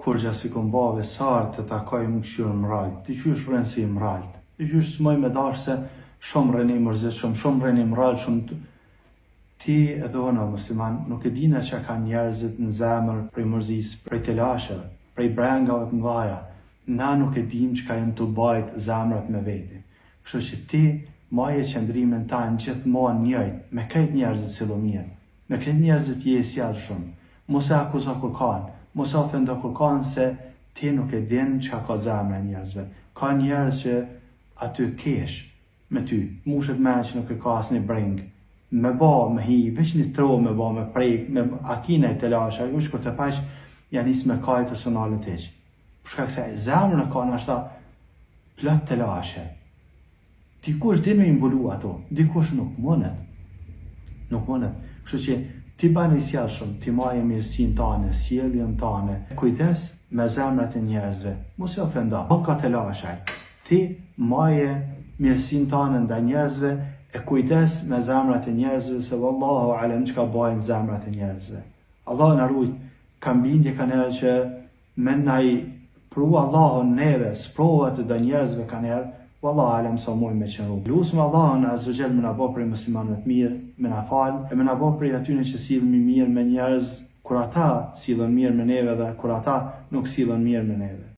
kur gjasi kom bave sartë të takoj më këshyrë mrajt, të qysh rënë si mrajt, të qysh s'moj me dashë se shumë rëni mërzit, shumë rëni mrajt, shumë ti edhe ona musliman, nuk e dina që ka njerëzit në zemër prej mërzis, prej të lashëve, prej brengave të mdhaja, na nuk e dim që ka jenë të bajt zemrat me veti. Kështu që ti maje qëndrimin ta në gjithmonë njëjt, me krejt njerëzit si do mirë, me krejt njerëzit je sjellë shumë, mos e akuza kur kanë, mos e ofendo kur kanë se ti nuk e din që ka zemra njerëzve. Ka njerëz që aty kesh me ty, mushet me që nuk e ka asni breng, me ba, me hi, veç një tro me ba, me prejk, me akina i të lasha, u që kur të pash janë isë me kajtë të sonalit eqë. Përshka kësa zemrën e ka në ashta plot të lashe. Dikush din me imbulu ato, dikush nuk mundet. Nuk mundet. Kështu që ti bani sjellë shumë, ti maje mirësin tane, sjelljen tane. Kujdes me zemrat e njerëzve, mos e ofenda, ka të lashaj. Ti maje mirësin tane nda njerëzve, e kujdes me zemrat e njerëzve, se vallahu alem që ka bajnë zemrat e njerëzve. Allah në rujt, kam bindje ka njerë që me naj pru Allahun neve, sprovat të da njerëzve ka njerë, wallahu alem sa mujnë me qënru. Lusëm Allahun azvëgjel me nabo prej muslimanëve të mirë, me na falë, e me nabo prej atyne që silën mirë me njerëz, kur ata silën mirë me neve dhe kur ata nuk silën mirë me neve.